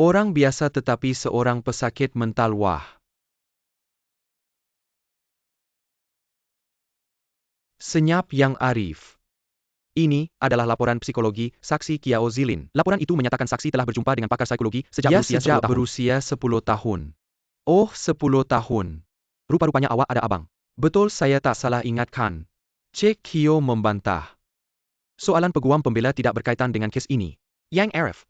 Orang biasa tetapi seorang pesakit mental wah. Senyap yang arif. Ini adalah laporan psikologi saksi Kiao Zilin. Laporan itu menyatakan saksi telah berjumpa dengan pakar psikologi sejak berusia 10 tahun. Oh, 10 tahun. Rupa-rupanya awak ada abang. Betul, saya tak salah ingatkan. Cik Kyo membantah. Soalan peguam pembela tidak berkaitan dengan kes ini. Yang Arif.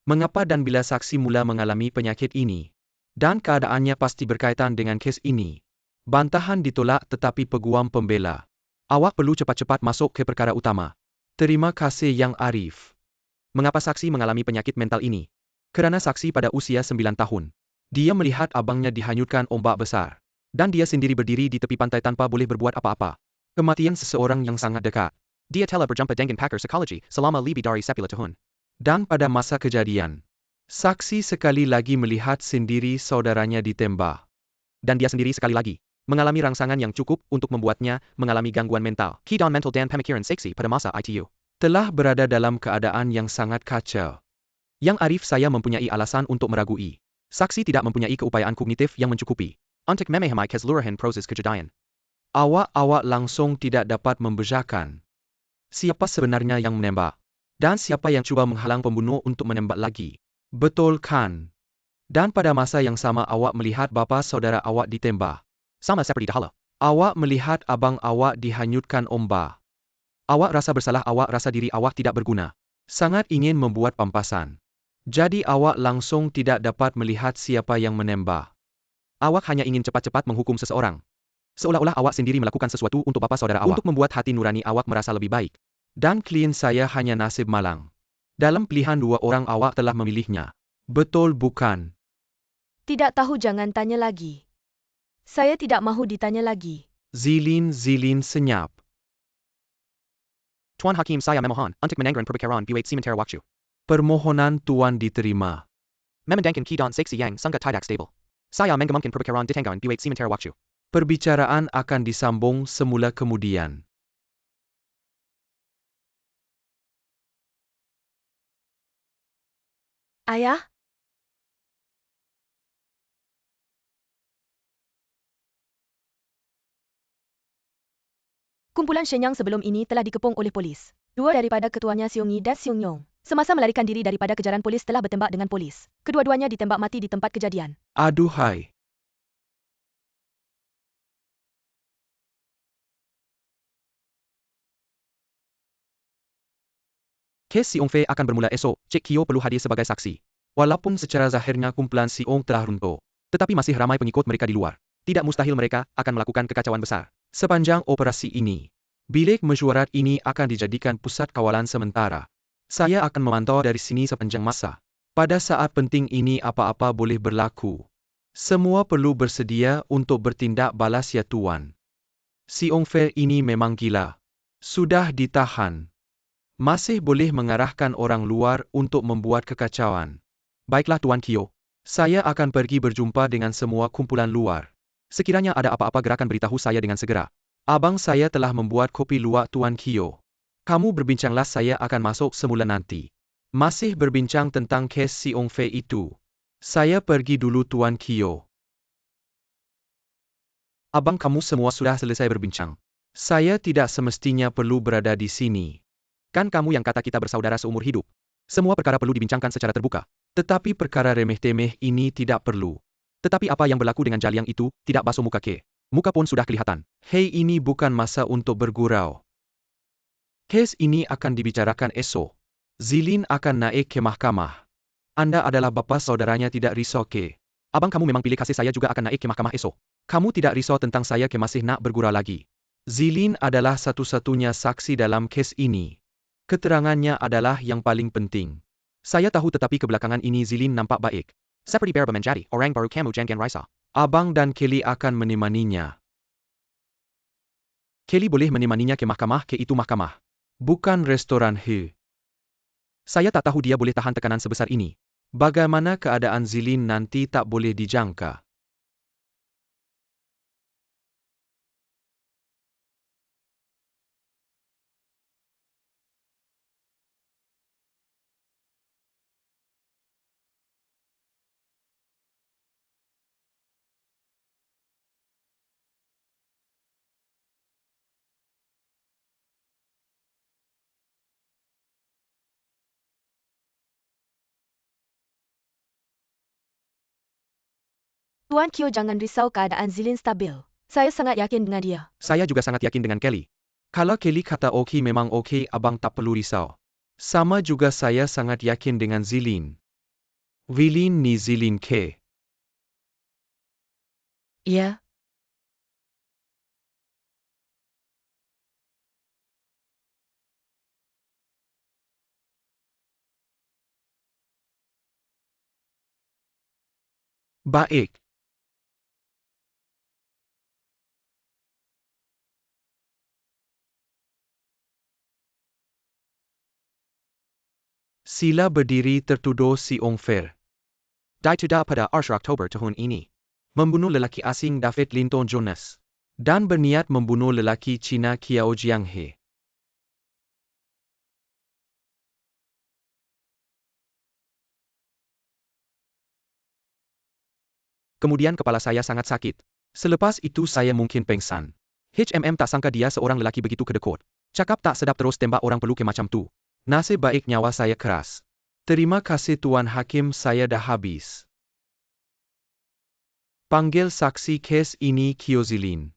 Mengapa dan bila saksi mula mengalami penyakit ini? Dan keadaannya pasti berkaitan dengan kes ini. Bantahan ditolak tetapi peguam pembela. Awak perlu cepat-cepat masuk ke perkara utama. Terima kasih Yang Arif. Mengapa saksi mengalami penyakit mental ini? Kerana saksi pada usia 9 tahun. Dia melihat abangnya dihanyutkan ombak besar. Dan dia sendiri berdiri di tepi pantai tanpa boleh berbuat apa-apa. Kematian seseorang yang sangat dekat. Dia telah berjumpa dengan pakar psikologi selama lebih dari 10 tahun. Dan pada masa kejadian, saksi sekali lagi melihat sendiri saudaranya ditembak. Dan dia sendiri sekali lagi mengalami rangsangan yang cukup untuk membuatnya mengalami gangguan mental. Keadaan mental dan pemikiran saksi pada masa ITU telah berada dalam keadaan yang sangat kacau. Yang Arif, saya mempunyai alasan untuk meragui. Saksi tidak mempunyai keupayaan kognitif yang mencukupi untuk memahami keseluruhan proses kejadian. Awak langsung tidak dapat membezakan siapa sebenarnya yang menembak. Dan siapa yang cuba menghalang pembunuh untuk menembak lagi. Betul kan? Dan pada masa yang sama awak melihat bapa saudara awak ditembak. Sama seperti dahulu. Awak melihat abang awak dihanyutkan ombak. Awak rasa bersalah, awak rasa diri awak tidak berguna. Sangat ingin membuat pampasan. Jadi awak langsung tidak dapat melihat siapa yang menembak. Awak hanya ingin cepat-cepat menghukum seseorang. Seolah-olah awak sendiri melakukan sesuatu untuk bapa saudara awak. Untuk membuat hati nurani awak merasa lebih baik. Dan klien saya hanya nasib malang. Dalam pilihan dua orang awak telah memilihnya. Betul bukan? Tidak tahu, jangan tanya lagi. Saya tidak mahu ditanya lagi. Zilin senyap. Tuan Hakim, saya memohon untuk menanggaran perbicaraan buat sementara waktu. Permohonan Tuan diterima. Memandangkan keadaan seksi yang sangat tidak stabil. Saya mengemungkinkan perbicaraan ditanggapan buat sementara waktu. Perbicaraan akan disambung semula kemudian. Ayah? Kumpulan Shenyang sebelum ini telah dikepung oleh polis. Dua daripada ketuanya Seong Yi dan Seong Yong. Semasa melarikan diri daripada kejaran polis telah bertembak dengan polis. Kedua-duanya ditembak mati di tempat kejadian. Aduhai. Kes Siong Fei akan bermula esok. Cik Kyo perlu hadir sebagai saksi. Walaupun secara zahirnya kumpulan Siong telah runtuh. Tetapi masih ramai pengikut mereka di luar. Tidak mustahil mereka akan melakukan kekacauan besar. Sepanjang operasi ini, bilik mesyuarat ini akan dijadikan pusat kawalan sementara. Saya akan memantau dari sini sepanjang masa. Pada saat penting ini apa-apa boleh berlaku. Semua perlu bersedia untuk bertindak balas ya Tuan. Siong Fei ini memang gila. Sudah ditahan. Masih boleh mengarahkan orang luar untuk membuat kekacauan. Baiklah Tuan Kyo. Saya akan pergi berjumpa dengan semua kumpulan luar. Sekiranya ada apa-apa gerakan beritahu saya dengan segera. Abang saya telah membuat kopi luwak Tuan Kyo. Kamu berbincanglah, saya akan masuk semula nanti. Masih berbincang tentang kes Siong Fei itu. Saya pergi dulu Tuan Kyo. Abang, kamu semua sudah selesai berbincang. Saya tidak semestinya perlu berada di sini. Kan kamu yang kata kita bersaudara seumur hidup. Semua perkara perlu dibincangkan secara terbuka. Tetapi perkara remeh-temeh ini tidak perlu. Tetapi apa yang berlaku dengan Jaliang itu, tidak basuh muka ke. Muka pun sudah kelihatan. Hei, ini bukan masa untuk bergurau. Kes ini akan dibicarakan esok. Zilin akan naik ke mahkamah. Anda adalah bapa saudaranya, tidak risau ke? Abang, kamu memang pilih kasih, saya juga akan naik ke mahkamah esok. Kamu tidak risau tentang saya ke masih nak bergurau lagi? Zilin adalah satu-satunya saksi dalam kes ini. Keterangannya adalah yang paling penting. Saya tahu, tetapi kebelakangan ini Zilin nampak baik. Seperti berubah menjadi orang baru, kamu jangan risau. Abang dan Kelly akan menemaninya. Kelly boleh menemaninya ke mahkamah, ke itu mahkamah. Bukan restoran he. Saya tak tahu dia boleh tahan tekanan sebesar ini. Bagaimana keadaan Zilin nanti tak boleh dijangka. Tuan Kyo, jangan risau, keadaan Zilin stabil. Saya sangat yakin dengan dia. Saya juga sangat yakin dengan Kelly. Kalau Kelly kata okey memang okey, abang tak perlu risau. Sama juga saya sangat yakin dengan Zilin. Wilin ni Zilin ke? Ya. Baik. Sila berdiri tertuduh si Ong Fer. Dituduh pada 10 Oktober tahun ini. Membunuh lelaki asing David Linton Jonas. Dan berniat membunuh lelaki Cina Kiao Jianghe. Kemudian kepala saya sangat sakit. Selepas itu saya mungkin pengsan. tak sangka dia seorang lelaki begitu kedekut. Cakap tak sedap terus tembak orang peluke macam tu. Nasib baik nyawa saya keras. Terima kasih Tuan Hakim, saya dah habis. Panggil saksi kes ini Kyo Zilin.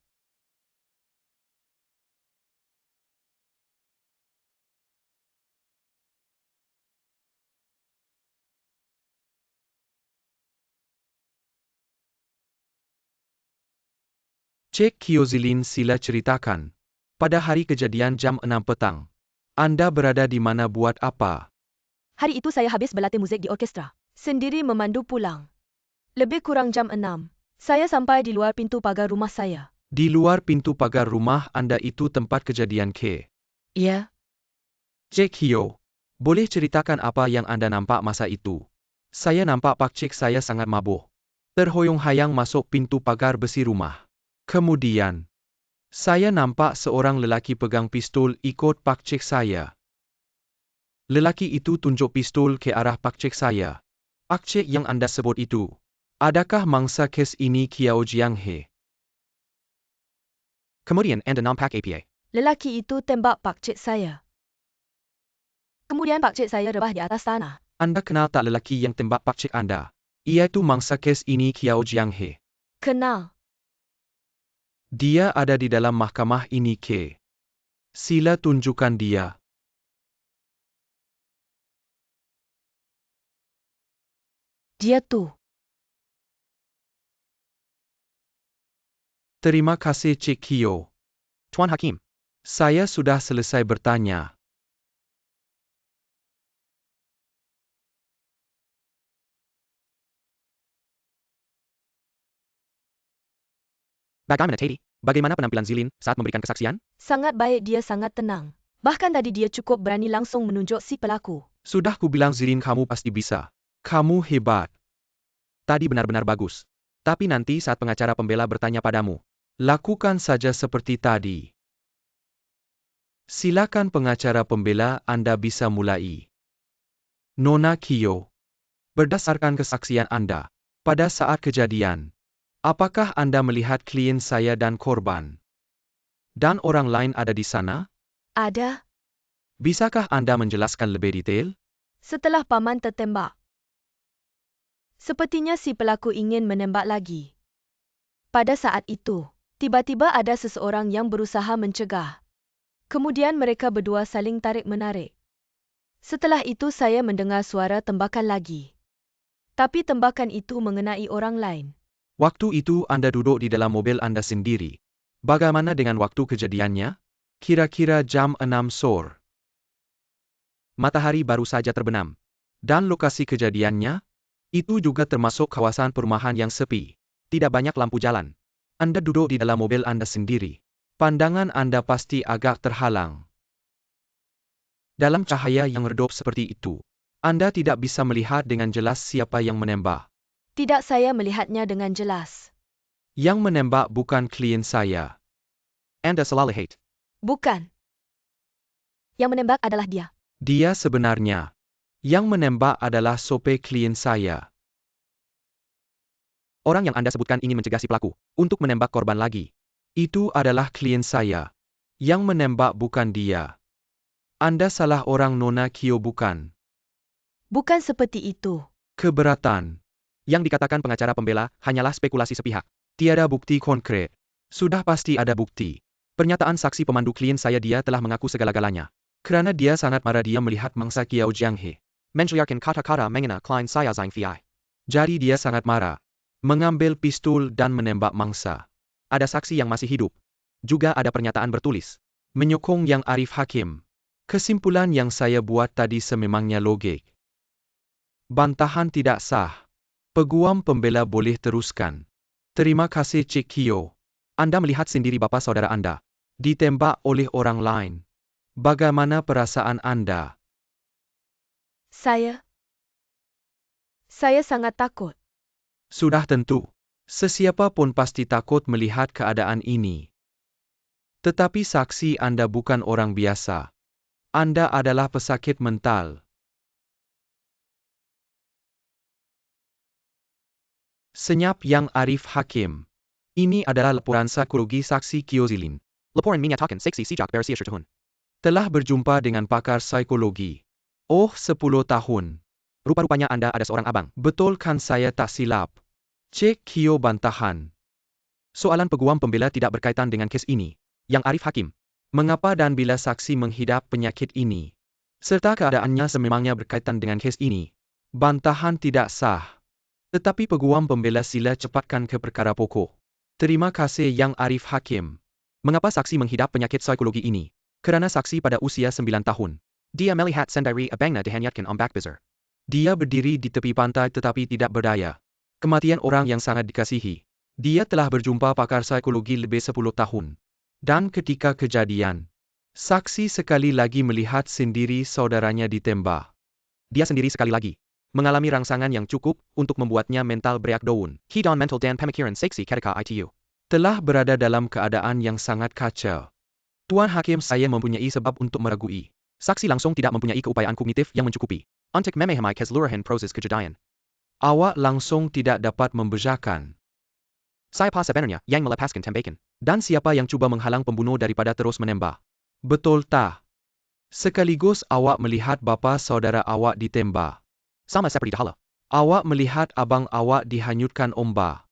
Cik Kyo Zilin, sila ceritakan. Pada hari kejadian jam 6 petang. Anda berada di mana, buat apa? Hari itu saya habis berlatih muzik di orkestra. Sendiri memandu pulang. Lebih kurang jam 6. Saya sampai di luar pintu pagar rumah saya. Di luar pintu pagar rumah Anda itu tempat kejadian ke? Ya. Cik Kyo, boleh ceritakan apa yang Anda nampak masa itu? Saya nampak Pak Cik saya sangat mabuk. Terhoyong-hayang masuk pintu pagar besi rumah. Kemudian, saya nampak seorang lelaki pegang pistol ikut Pak Cik saya. Lelaki itu tunjuk pistol ke arah Pak Cik saya. Pak Cik yang Anda sebut itu, adakah mangsa kes ini Kiao Jianghe? Kemudian Anda nampak apa? Lelaki itu tembak Pak Cik saya. Kemudian Pak Cik saya rebah di atas tanah. Anda kenal tak lelaki yang tembak Pak Cik Anda? Iaitu mangsa kes ini Kiao Jianghe. Kenal. Dia ada di dalam mahkamah ini ke? Sila tunjukkan dia. Dia tu. Terima kasih Cik Kyo. Tuan Hakim, saya sudah selesai bertanya. Bagaimana Teddy? Bagaimana penampilan Zilin saat memberikan kesaksian? Sangat baik, dia sangat tenang. Bahkan tadi dia cukup berani langsung menunjuk si pelaku. Sudah ku bilang Zilin, kamu pasti bisa. Kamu hebat. Tadi benar-benar bagus. Tapi nanti saat pengacara pembela bertanya padamu, lakukan saja seperti tadi. Silakan pengacara pembela, Anda bisa mulai. Nona Kyo, berdasarkan kesaksian Anda, pada saat kejadian, apakah Anda melihat klien saya dan korban? Dan orang lain ada di sana? Ada. Bisakah Anda menjelaskan lebih detail? Setelah paman tertembak. Sepertinya si pelaku ingin menembak lagi. Pada saat itu, tiba-tiba ada seseorang yang berusaha mencegah. Kemudian mereka berdua saling tarik-menarik. Setelah itu saya mendengar suara tembakan lagi. Tapi tembakan itu mengenai orang lain. Waktu itu Anda duduk di dalam mobil Anda sendiri. Bagaimana dengan waktu kejadiannya? Kira-kira jam 6 sore. Matahari baru saja terbenam. Dan lokasi kejadiannya? Itu juga termasuk kawasan perumahan yang sepi. Tidak banyak lampu jalan. Anda duduk di dalam mobil Anda sendiri. Pandangan Anda pasti agak terhalang. Dalam cahaya yang redup seperti itu, Anda tidak bisa melihat dengan jelas siapa yang menembak. Tidak, saya melihatnya dengan jelas. Yang menembak bukan klien saya. Anda salah lihat. Bukan. Yang menembak adalah dia. Dia sebenarnya. Yang menembak adalah sope klien saya. Orang yang Anda sebutkan ingin mencegah si pelaku untuk menembak korban lagi. Itu adalah klien saya. Yang menembak bukan dia. Anda salah orang, Nona Kyo, bukan? Bukan seperti itu. Keberatan. Yang dikatakan pengacara pembela hanyalah spekulasi sepihak. Tiada bukti konkret. Sudah pasti ada bukti. Pernyataan saksi pemandu klien saya dia telah mengaku segala-galanya. Kerana dia sangat marah dia melihat mangsa Kiao Jianghe. Menjelaskan kata-kata mengenai klien saya Zhang Fei. Jadi dia sangat marah. Mengambil pistol dan menembak mangsa. Ada saksi yang masih hidup. Juga ada pernyataan bertulis. Menyokong Yang Arif Hakim. Kesimpulan yang saya buat tadi sememangnya logik. Bantahan tidak sah. Peguam pembela boleh teruskan. Terima kasih Cik Kyo. Anda melihat sendiri bapa saudara Anda ditembak oleh orang lain. Bagaimana perasaan Anda? Saya sangat takut. Sudah tentu. Sesiapa pun pasti takut melihat keadaan ini. Tetapi saksi Anda bukan orang biasa. Anda adalah pesakit mental. Senyap Yang Arif Hakim. Ini adalah laporan psikologi saksi Kyo Zilin. Laporan menyatakan saksi sejak berusia 1 tahun. Telah berjumpa dengan pakar psikologi. Oh, 10 tahun. Rupa-rupanya Anda ada seorang abang. Betul kan saya tak silap? Cik Kyo bantahan. Soalan peguam pembela tidak berkaitan dengan kes ini. Yang Arif Hakim. Mengapa dan bila saksi menghidap penyakit ini? Serta keadaannya sememangnya berkaitan dengan kes ini. Bantahan tidak sah. Tetapi peguam pembela sila cepatkan ke perkara pokok. Terima kasih Yang Arif Hakim. Mengapa saksi menghidap penyakit psikologi ini? Kerana saksi pada usia 9 tahun. Dia melihat sendiri abangnya dihanyutkan ombak besar. Dia berdiri di tepi pantai tetapi tidak berdaya. Kematian orang yang sangat dikasihi. Dia telah berjumpa pakar psikologi lebih 10 tahun. Dan ketika kejadian, saksi sekali lagi melihat sendiri saudaranya ditembak. Dia sendiri sekali lagi mengalami rangsangan yang cukup untuk membuatnya mental breakdown. Hidon mental dan pemikiran saksi ketika ITU. Telah berada dalam keadaan yang sangat kacau. Tuan Hakim, saya mempunyai sebab untuk meragui. Saksi langsung tidak mempunyai keupayaan kognitif yang mencukupi untuk memahami keseluruhan proses kejadian. Awak langsung tidak dapat membezakan. Siapa sebenarnya yang melepaskan tembakan? Dan siapa yang cuba menghalang pembunuh daripada terus menembak? Betul tak? Sekaligus awak melihat bapa saudara awak ditembak. Sama seperti Dahala. Awak melihat abang awak dihanyutkan ombak.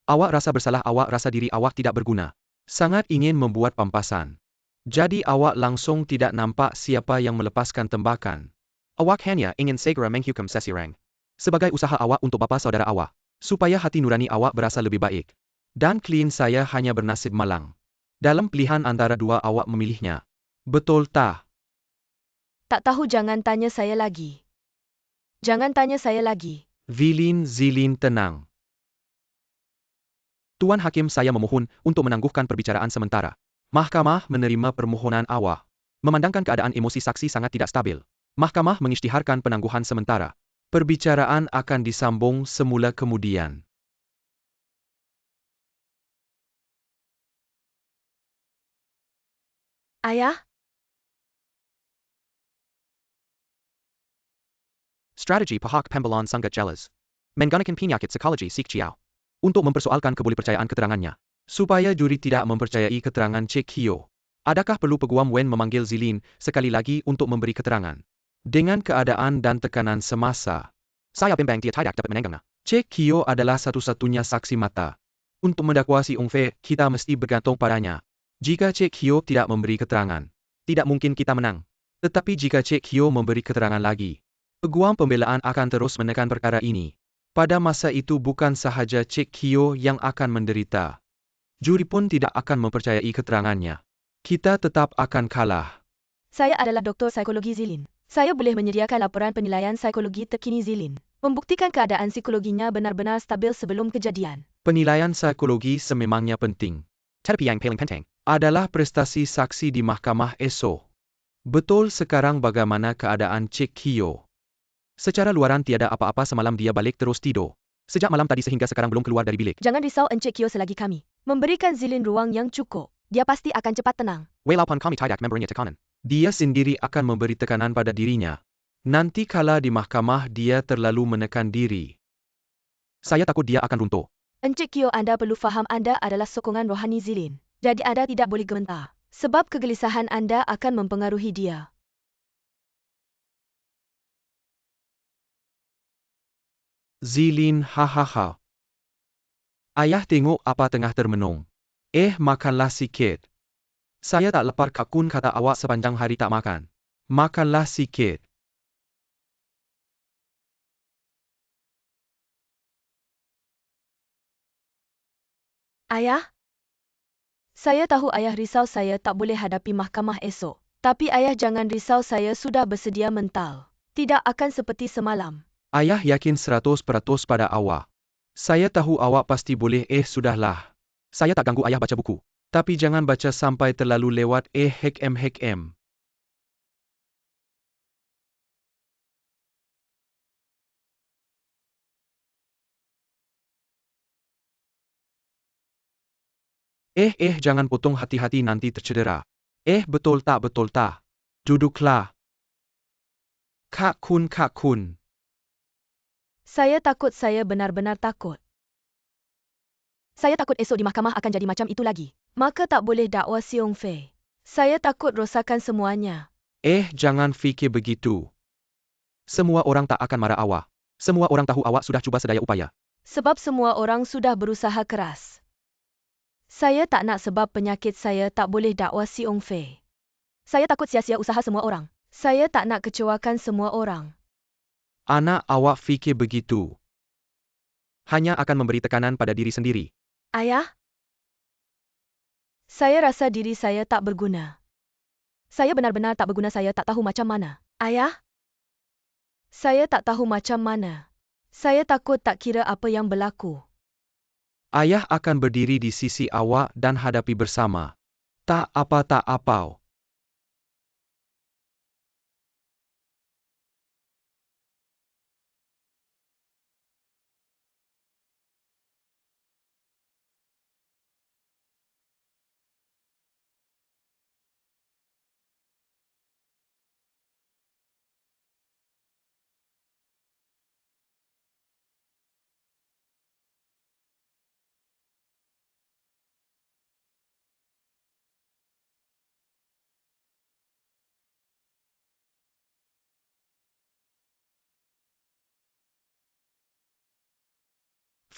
Awak rasa bersalah, awak rasa diri awak tidak berguna. Sangat ingin membuat pampasan. Jadi awak langsung tidak nampak siapa yang melepaskan tembakan. Awak hanya ingin segera menghukum seseorang. Sebagai usaha awak untuk bapa saudara awak. Supaya hati nurani awak berasa lebih baik. Dan klien saya hanya bernasib malang. Dalam pilihan antara dua awak memilihnya. Betul tak? Tak tahu, jangan tanya saya lagi. Jangan tanya saya lagi. Zilin tenang. Tuan Hakim, saya memohon untuk menangguhkan perbicaraan sementara. Mahkamah menerima permohonan awak. Memandangkan keadaan emosi saksi sangat tidak stabil. Mahkamah mengisytiharkan penangguhan sementara. Perbicaraan akan disambung semula kemudian. Ayah? Strategi pihak pembelaan sangat jelas. Menggunakan penyakit psikologi Sik Chiao. Untuk mempersoalkan kebolehpercayaan keterangannya. Supaya juri tidak mempercayai keterangan Cik Kyo. Adakah perlu peguam Wen memanggil Zilin sekali lagi untuk memberi keterangan? Dengan keadaan dan tekanan semasa. Saya bimbang dia tidak dapat menenggangnya. Cik Kyo adalah satu-satunya saksi mata. Untuk mendakwa si Ong Fei, kita mesti bergantung padanya. Jika Cik Kyo tidak memberi keterangan, tidak mungkin kita menang. Tetapi jika Cik Kyo memberi keterangan lagi, peguam pembelaan akan terus menekan perkara ini. Pada masa itu bukan sahaja Cik Kyo yang akan menderita. Juri pun tidak akan mempercayai keterangannya. Kita tetap akan kalah. Saya adalah doktor psikologi Zilin. Saya boleh menyediakan laporan penilaian psikologi terkini Zilin. Membuktikan keadaan psikologinya benar-benar stabil sebelum kejadian. Penilaian psikologi sememangnya penting. Tetapi yang paling penting adalah prestasi saksi di mahkamah esok. Betul, sekarang bagaimana keadaan Cik Kyo? Secara luaran tiada apa-apa, semalam dia balik terus tidur. Sejak malam tadi sehingga sekarang belum keluar dari bilik. Jangan risau Encik Kyo, selagi kami memberikan Zilin ruang yang cukup, dia pasti akan cepat tenang. Walaupun kami tidak memberinya tekanan. Dia sendiri akan memberi tekanan pada dirinya. Nanti kala di mahkamah dia terlalu menekan diri. Saya takut dia akan runtuh. Encik Kyo, Anda perlu faham Anda adalah sokongan rohani Zilin. Jadi Anda tidak boleh gementar. Sebab kegelisahan Anda akan mempengaruhi dia. Zilin hahaha. Ayah tengok apa tengah termenung. Makanlah sikit. Saya tak lapar kakun kata awak sepanjang hari tak makan. Makanlah sikit. Ayah? Saya tahu ayah risau saya tak boleh hadapi mahkamah esok. Tapi ayah jangan risau, saya sudah bersedia mental. Tidak akan seperti semalam. Ayah yakin 100% pada awak. Saya tahu awak pasti boleh. Sudahlah. Saya tak ganggu ayah baca buku. Tapi jangan baca sampai terlalu lewat. Hekem. Jangan potong, hati-hati nanti tercedera. Betul tak? Duduklah. Kak Kun. Saya takut, saya benar-benar takut. Saya takut esok di mahkamah akan jadi macam itu lagi. Maka tak boleh dakwa Siong Fei. Saya takut rosakan semuanya. Jangan fikir begitu. Semua orang tak akan marah awak. Semua orang tahu awak sudah cuba sedaya upaya. Sebab semua orang sudah berusaha keras. Saya tak nak sebab penyakit saya tak boleh dakwa Siong Fei. Saya takut sia-sia usaha semua orang. Saya tak nak kecewakan semua orang. Anak awak fikir begitu. Hanya akan memberi tekanan pada diri sendiri. Ayah? Saya rasa diri saya tak berguna. Saya benar-benar tak berguna, saya tak tahu macam mana. Ayah? Saya tak tahu macam mana. Saya takut tak kira apa yang berlaku. Ayah akan berdiri di sisi awak dan hadapi bersama. Tak apa.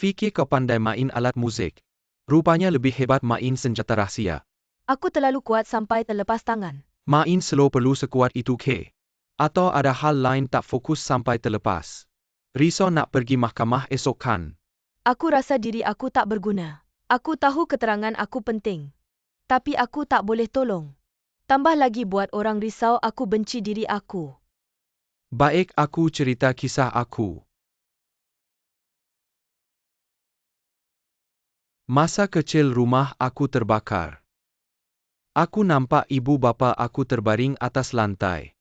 Fikir kau pandai main alat muzik. Rupanya lebih hebat main senjata rahsia. Aku terlalu kuat sampai terlepas tangan. Main slow perlu sekuat itu ke? Atau ada hal lain tak fokus sampai terlepas? Risau nak pergi mahkamah esok kan? Aku rasa diri aku tak berguna. Aku tahu keterangan aku penting. Tapi aku tak boleh tolong. Tambah lagi buat orang risau, aku benci diri aku. Baik, aku cerita kisah aku. Masa kecil rumah aku terbakar. Aku nampak ibu bapa aku terbaring atas lantai.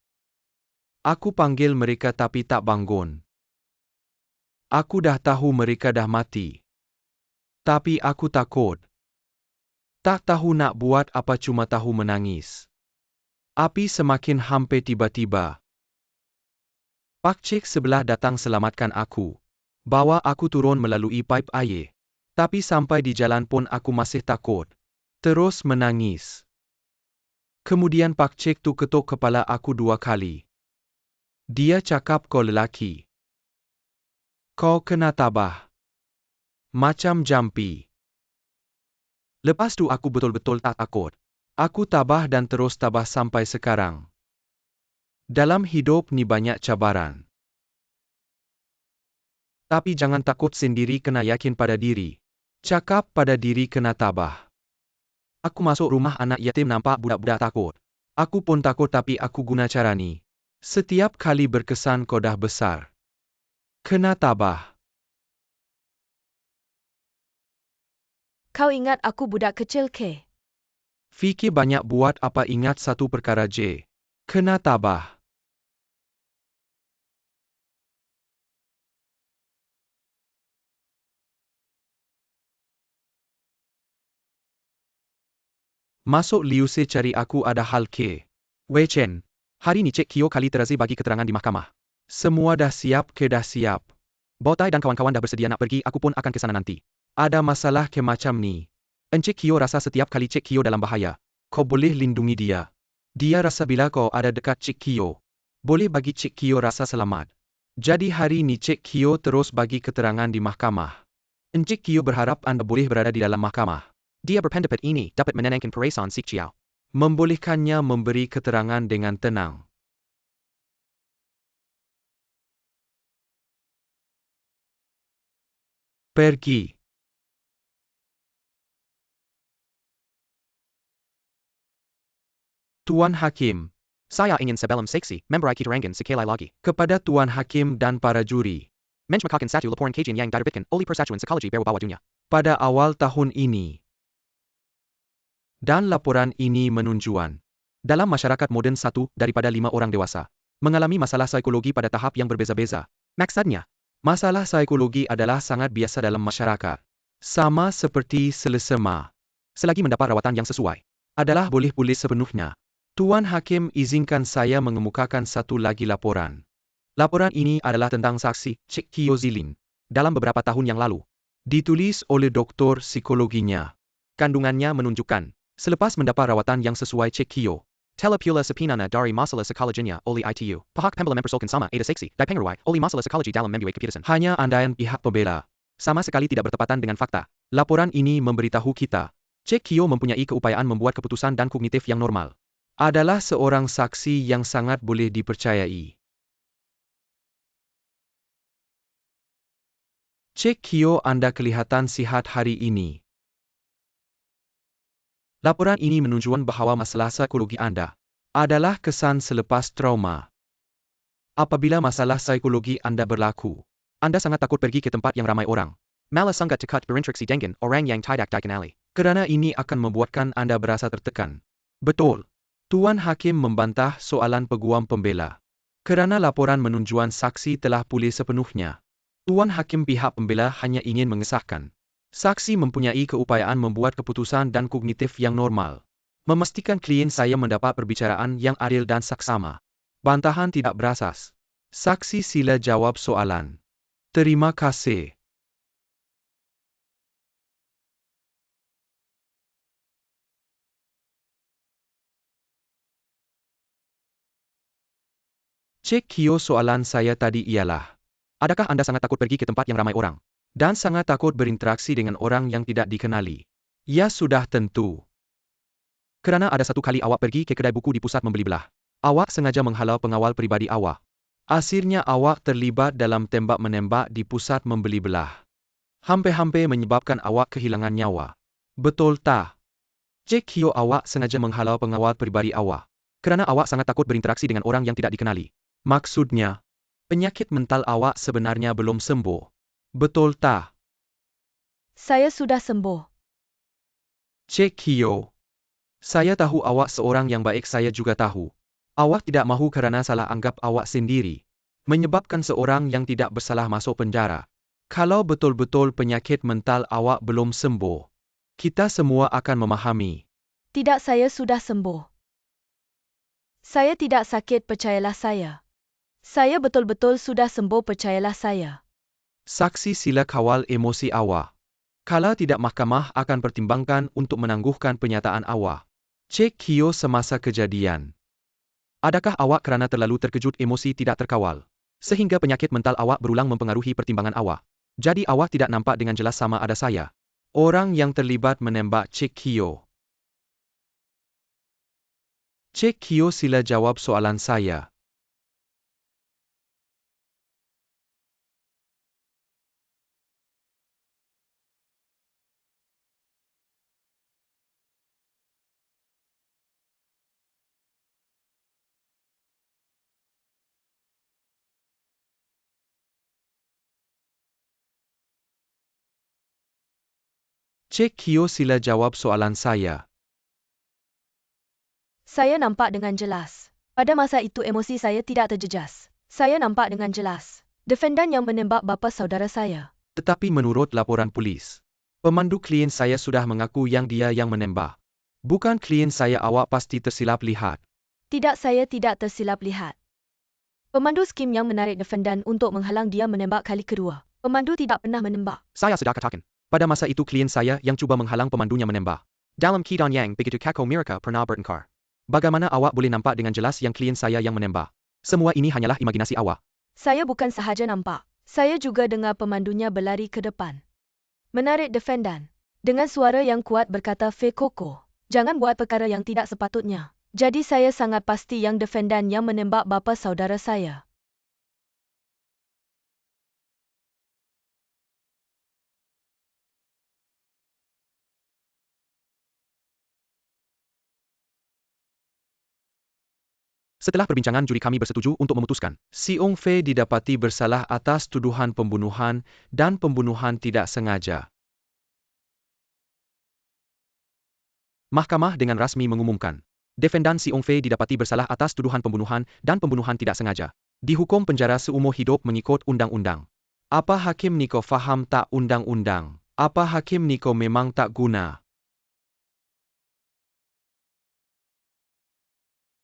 Aku panggil mereka tapi tak bangun. Aku dah tahu mereka dah mati. Tapi aku takut. Tak tahu nak buat apa, cuma tahu menangis. Api semakin hampir tiba-tiba. Pak Cik sebelah datang selamatkan aku. Bawa aku turun melalui pipe air. Tapi sampai di jalan pun aku masih takut. Terus menangis. Kemudian Pak Cik tu ketuk kepala aku 2 kali. Dia cakap, kau lelaki. Kau kena tabah. Macam jampi. Lepas tu aku betul-betul tak takut. Aku tabah dan terus tabah sampai sekarang. Dalam hidup ni banyak cabaran. Tapi jangan takut sendiri, kena yakin pada diri. Cakap pada diri kena tabah. Aku masuk rumah anak yatim nampak budak-budak takut. Aku pun takut tapi aku guna cara ni. Setiap kali berkesan kau dah besar. Kena tabah. Kau ingat aku budak kecil ke? Fikir banyak buat apa, ingat satu perkara je. Kena tabah. Masuk Liu Se cari aku ada hal ke? Wei Chen, hari ni Cik Kyo kali terakhir bagi keterangan di mahkamah. Semua dah siap ke? Dah siap. Botai dan kawan-kawan dah bersedia nak pergi, aku pun akan ke sana nanti. Ada masalah ke macam ni? Encik Kyo rasa setiap kali Cik Kyo dalam bahaya, kau boleh lindungi dia. Dia rasa bila kau ada dekat Cik Kyo, boleh bagi Cik Kyo rasa selamat. Jadi hari ini Cik Kyo terus bagi keterangan di mahkamah. Encik Kyo berharap Anda boleh berada di dalam mahkamah. Dia berpendapat ini dapat menenangkan perasaan si Chiao. Membolehkannya memberi keterangan dengan tenang. Pergi. Tuan Hakim. Saya ingin sebelum seksi memberi keterangan sekali lagi. Kepada Tuan Hakim dan para juri. Menjmakakan satu laporan kajian yang diterbitkan oleh Persatuan Psikologi Berwibawa Dunia. Pada awal tahun ini. Dan laporan ini menunjukkan. Dalam masyarakat moden 1 daripada 5 orang dewasa mengalami masalah psikologi pada tahap yang berbeza-beza. Maksudnya, masalah psikologi adalah sangat biasa dalam masyarakat. Sama seperti selesema. Selagi mendapat rawatan yang sesuai, adalah boleh pulih sepenuhnya. Tuan Hakim izinkan saya mengemukakan satu lagi laporan. Laporan ini adalah tentang saksi Cik Kyo Zilin. Dalam beberapa tahun yang lalu, ditulis oleh doktor psikologinya. Kandungannya menunjukkan, selepas mendapat rawatan yang sesuai Cik Kyo, telepula sepinana dari masalah psikologinya oleh ITU. Pihak pembela mempersoalkan sama ada seksi dipengaruhi oleh masalah psikologi dalam membuat keputusan. Hanya andaian pihak pembela. Sama sekali tidak bertepatan dengan fakta. Laporan ini memberitahu kita, Cik Kyo mempunyai keupayaan membuat keputusan dan kognitif yang normal. Adalah seorang saksi yang sangat boleh dipercayai. Cik Kyo, Anda kelihatan sihat hari ini. Laporan ini menunjukkan bahawa masalah psikologi Anda adalah kesan selepas trauma. Apabila masalah psikologi Anda berlaku, Anda sangat takut pergi ke tempat yang ramai orang. Malah sangat dekat berinteraksi dengan orang yang tidak dikenali. Kerana ini akan membuatkan Anda berasa tertekan. Betul. Tuan Hakim membantah soalan peguam pembela. Kerana laporan menunjukkan saksi telah pulih sepenuhnya. Tuan Hakim pihak pembela hanya ingin mengesahkan. Saksi mempunyai keupayaan membuat keputusan dan kognitif yang normal. Memastikan klien saya mendapat perbicaraan yang adil dan saksama. Bantahan tidak berasas. Saksi sila jawab soalan. Terima kasih. Cik Kyo, soalan saya tadi ialah, adakah Anda sangat takut pergi ke tempat yang ramai orang? Dan sangat takut berinteraksi dengan orang yang tidak dikenali? Ya, sudah tentu. Kerana ada satu kali awak pergi ke kedai buku di pusat membeli belah. Awak sengaja menghalau pengawal pribadi awak. Akhirnya awak terlibat dalam tembak-menembak di pusat membeli belah. Hampir-hampir menyebabkan awak kehilangan nyawa. Betul tak? Cik Kyo, awak sengaja menghalau pengawal pribadi awak. Kerana awak sangat takut berinteraksi dengan orang yang tidak dikenali. Maksudnya, penyakit mental awak sebenarnya belum sembuh. Betul tak? Saya sudah sembuh. Cik Kyo, saya tahu awak seorang yang baik, saya juga tahu. Awak tidak mahu kerana salah anggap awak sendiri menyebabkan seorang yang tidak bersalah masuk penjara. Kalau betul-betul penyakit mental awak belum sembuh, kita semua akan memahami. Tidak, saya sudah sembuh. Saya tidak sakit, percayalah saya. Saya betul-betul sudah sembuh, percayalah saya. Saksi sila kawal emosi awak. Kalau tidak, mahkamah akan pertimbangkan untuk menangguhkan pernyataan awak. Cik Kyo, semasa kejadian, adakah awak kerana terlalu terkejut emosi tidak terkawal, sehingga penyakit mental awak berulang mempengaruhi pertimbangan awak? Jadi awak tidak nampak dengan jelas sama ada saya orang yang terlibat menembak Cik Kyo. Cik Kyo, sila jawab soalan saya. Cik Kyo, sila jawab soalan saya. Saya nampak dengan jelas. Pada masa itu emosi saya tidak terjejas. Saya nampak dengan jelas. Defendan yang menembak bapa saudara saya. Tetapi menurut laporan polis, pemandu klien saya sudah mengaku yang dia yang menembak. Bukan klien saya, awak pasti tersilap lihat. Tidak, saya tidak tersilap lihat. Pemandu skim yang menarik defendan untuk menghalang dia menembak kali kedua. Pemandu tidak pernah menembak. Saya sudah katakan, pada masa itu klien saya yang cuba menghalang pemandunya menembak. Dalam keadaan yang begitu kaku mereka pernah bertengkar. Bagaimana awak boleh nampak dengan jelas yang klien saya yang menembak? Semua ini hanyalah imajinasi awak. Saya bukan sahaja nampak, saya juga dengar pemandunya berlari ke depan. Menarik defendan. Dengan suara yang kuat berkata Fekoko, jangan buat perkara yang tidak sepatutnya. Jadi saya sangat pasti yang defendan yang menembak bapa saudara saya. Setelah perbincangan juri kami bersetuju untuk memutuskan. Si Ong Fei didapati bersalah atas tuduhan pembunuhan dan pembunuhan tidak sengaja. Mahkamah dengan rasmi mengumumkan. Defendan Si Ong Fei didapati bersalah atas tuduhan pembunuhan dan pembunuhan tidak sengaja. Dihukum penjara seumur hidup mengikut undang-undang. Apa Hakim Niko faham tak undang-undang? Apa Hakim Niko memang tak guna?